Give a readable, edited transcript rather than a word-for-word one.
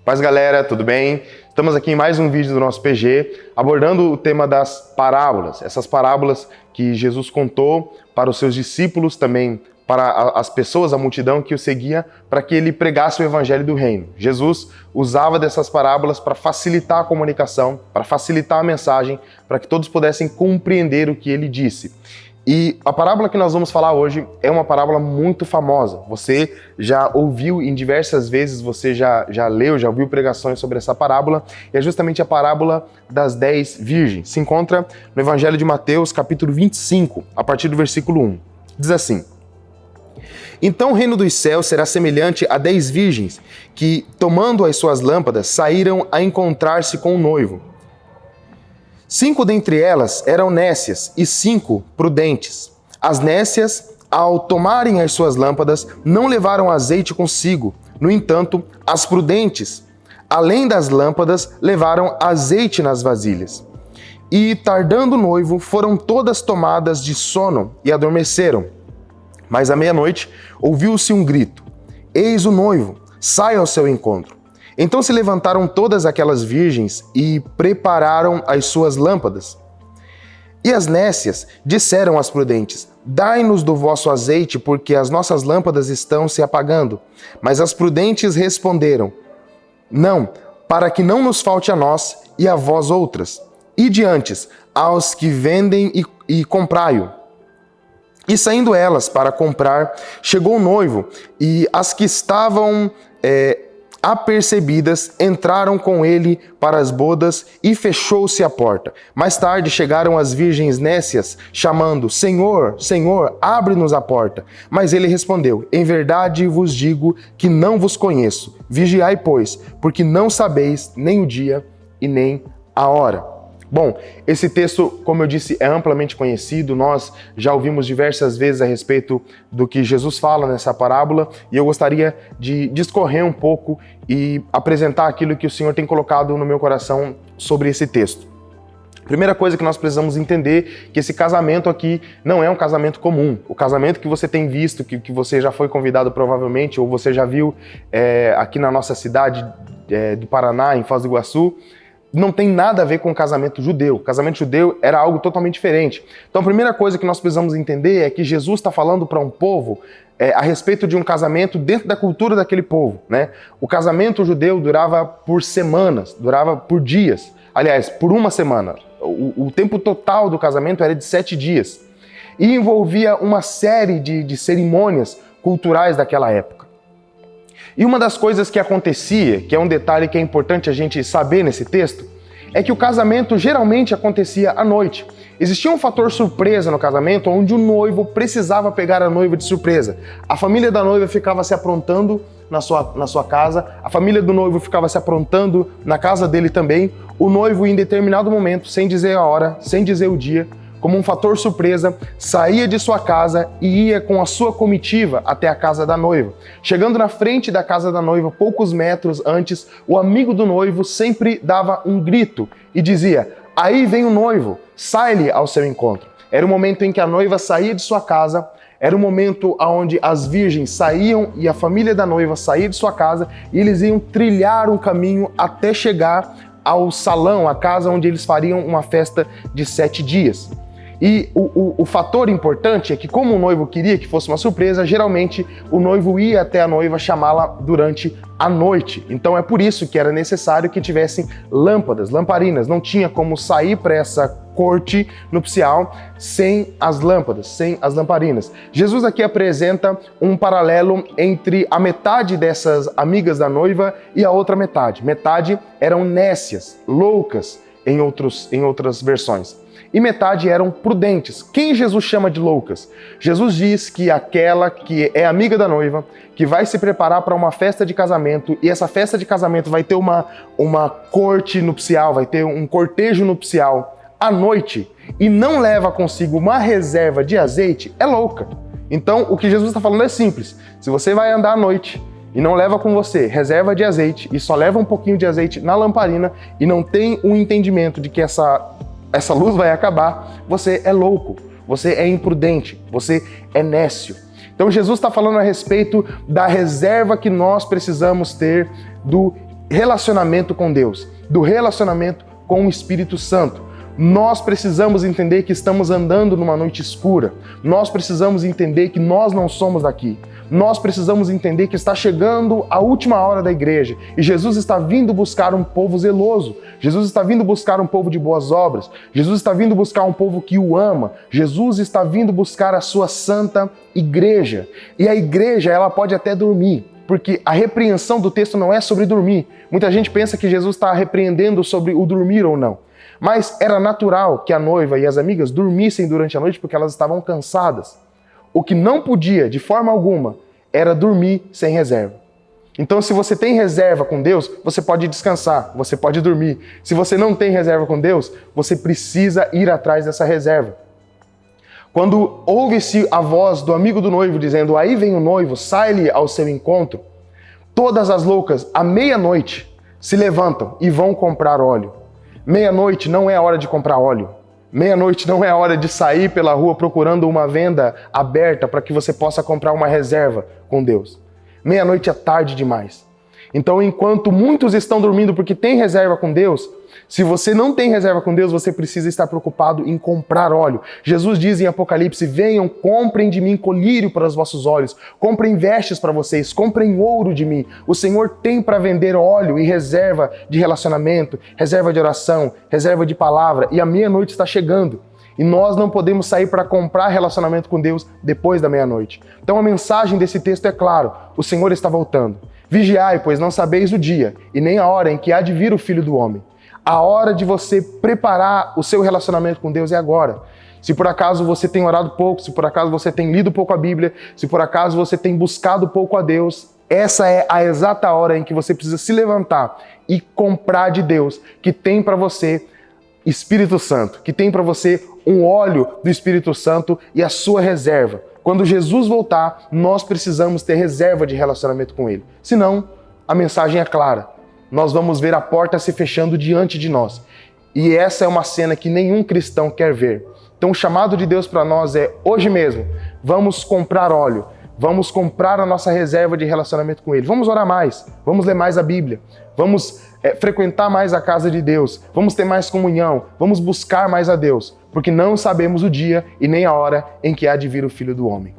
Paz, galera, tudo bem? Estamos aqui em mais um vídeo do nosso PG, abordando o tema das parábolas. Essas parábolas que Jesus contou para os seus discípulos, também para as pessoas, a multidão que o seguia, para que ele pregasse o evangelho do reino. Jesus usava dessas parábolas para facilitar a comunicação, para facilitar a mensagem, para que todos pudessem compreender o que ele disse. E a parábola que nós vamos falar hoje é uma parábola muito famosa. Você já ouviu em diversas vezes, você já leu, já ouviu pregações sobre essa parábola. E é justamente a parábola das 10 virgens. Se encontra no Evangelho de Mateus, capítulo 25, a partir do versículo 1. Diz assim: Então o reino dos céus será semelhante a 10 virgens, que, tomando as suas lâmpadas, saíram a encontrar-se com o noivo. 5 dentre elas eram nécias e 5 prudentes. As nécias, ao tomarem as suas lâmpadas, não levaram azeite consigo. No entanto, as prudentes, além das lâmpadas, levaram azeite nas vasilhas. E, tardando o noivo, foram todas tomadas de sono e adormeceram. Mas à meia-noite ouviu-se um grito: Eis o noivo, saia ao seu encontro. Então se levantaram todas aquelas virgens e prepararam as suas lâmpadas. E as nécias disseram às prudentes: Dai-nos do vosso azeite, porque as nossas lâmpadas estão se apagando. Mas as prudentes responderam: Não, para que não nos falte a nós e a vós outras. Ide antes aos que vendem e comprai-o. E saindo elas para comprar, chegou o noivo, e as que estavam apercebidas entraram com ele para as bodas e fechou-se a porta. Mais tarde chegaram as virgens nécias, chamando: Senhor, Senhor, abre-nos a porta. Mas ele respondeu: Em verdade vos digo que não vos conheço. Vigiai, pois, porque não sabeis nem o dia e nem a hora. Bom, esse texto, como eu disse, é amplamente conhecido, nós já ouvimos diversas vezes a respeito do que Jesus fala nessa parábola, e eu gostaria de discorrer um pouco e apresentar aquilo que o Senhor tem colocado no meu coração sobre esse texto. Primeira coisa que nós precisamos entender é que esse casamento aqui não é um casamento comum. O casamento que você tem visto, que você já foi convidado provavelmente, ou você já viu aqui na nossa cidade do Paraná, em Foz do Iguaçu, não tem nada a ver com o casamento judeu. O casamento judeu era algo totalmente diferente. Então a primeira coisa que nós precisamos entender é que Jesus está falando para um povo a respeito de um casamento dentro da cultura daquele povo, né? O casamento judeu durava por semanas, durava por dias. Aliás, por uma semana. O tempo total do casamento era de 7 dias. E envolvia uma série de cerimônias culturais daquela época. E uma das coisas que acontecia, que é um detalhe que é importante a gente saber nesse texto, é que o casamento geralmente acontecia à noite. Existia um fator surpresa no casamento, onde o noivo precisava pegar a noiva de surpresa. A família da noiva ficava se aprontando na sua casa, a família do noivo ficava se aprontando na casa dele também. O noivo, em determinado momento, sem dizer a hora, sem dizer o dia, como um fator surpresa, saía de sua casa e ia com a sua comitiva até a casa da noiva. Chegando na frente da casa da noiva, poucos metros antes, o amigo do noivo sempre dava um grito e dizia: Aí vem o noivo, sai-lhe ao seu encontro. Era o momento em que a noiva saía de sua casa, era o momento onde as virgens saíam e a família da noiva saía de sua casa e eles iam trilhar um caminho até chegar ao salão, a casa onde eles fariam uma festa de 7 dias. E o fator importante é que, como o noivo queria que fosse uma surpresa, geralmente o noivo ia até a noiva chamá-la durante a noite. Então é por isso que era necessário que tivessem lâmpadas, lamparinas. Não tinha como sair para essa corte nupcial sem as lâmpadas, sem as lamparinas. Jesus aqui apresenta um paralelo entre a metade dessas amigas da noiva e a outra metade. Metade eram nécias, loucas, em outras versões. E metade eram prudentes. Quem Jesus chama de loucas? Jesus diz que aquela que é amiga da noiva, que vai se preparar para uma festa de casamento, e essa festa de casamento vai ter uma corte nupcial, vai ter um cortejo nupcial à noite, e não leva consigo uma reserva de azeite, é louca. Então, o que Jesus está falando é simples. Se você vai andar à noite e não leva com você reserva de azeite, e só leva um pouquinho de azeite na lamparina, e não tem um entendimento de que essa luz vai acabar, você é louco, você é imprudente, você é nécio. Então Jesus está falando a respeito da reserva que nós precisamos ter, do relacionamento com Deus, do relacionamento com o Espírito Santo. Nós precisamos entender que estamos andando numa noite escura. Nós precisamos entender que nós não somos daqui. Nós precisamos entender que está chegando a última hora da igreja e Jesus está vindo buscar um povo zeloso. Jesus está vindo buscar um povo de boas obras. Jesus está vindo buscar um povo que o ama. Jesus está vindo buscar a sua santa igreja. E a igreja, ela pode até dormir, porque a repreensão do texto não é sobre dormir. Muita gente pensa que Jesus está repreendendo sobre o dormir ou não. Mas era natural que a noiva e as amigas dormissem durante a noite porque elas estavam cansadas. O que não podia, de forma alguma, era dormir sem reserva. Então, se você tem reserva com Deus, você pode descansar, você pode dormir. Se você não tem reserva com Deus, você precisa ir atrás dessa reserva. Quando ouve-se a voz do amigo do noivo dizendo, aí vem o noivo, sai-lhe ao seu encontro, todas as loucas, à meia-noite, se levantam e vão comprar óleo. Meia-noite não é a hora de comprar óleo. Meia-noite não é a hora de sair pela rua procurando uma venda aberta para que você possa comprar uma reserva com Deus. Meia-noite é tarde demais. Então, enquanto muitos estão dormindo porque têm reserva com Deus, se você não tem reserva com Deus, você precisa estar preocupado em comprar óleo. Jesus diz em Apocalipse, venham, comprem de mim colírio para os vossos olhos, comprem vestes para vocês, comprem ouro de mim. O Senhor tem para vender óleo e reserva de relacionamento, reserva de oração, reserva de palavra, e a meia-noite está chegando. E nós não podemos sair para comprar relacionamento com Deus depois da meia-noite. Então a mensagem desse texto é claro, o Senhor está voltando. Vigiai, pois não sabeis o dia, e nem a hora em que há de vir o Filho do Homem. A hora de você preparar o seu relacionamento com Deus é agora. Se por acaso você tem orado pouco, se por acaso você tem lido pouco a Bíblia, se por acaso você tem buscado pouco a Deus, essa é a exata hora em que você precisa se levantar e comprar de Deus, que tem para você Espírito Santo, que tem para você um óleo do Espírito Santo e a sua reserva. Quando Jesus voltar, nós precisamos ter reserva de relacionamento com Ele. Senão, a mensagem é clara. Nós vamos ver a porta se fechando diante de nós. E essa é uma cena que nenhum cristão quer ver. Então o chamado de Deus para nós é, hoje mesmo, vamos comprar óleo, vamos comprar a nossa reserva de relacionamento com Ele. Vamos orar mais, vamos ler mais a Bíblia, vamos frequentar mais a casa de Deus, vamos ter mais comunhão, vamos buscar mais a Deus, porque não sabemos o dia e nem a hora em que há de vir o Filho do Homem.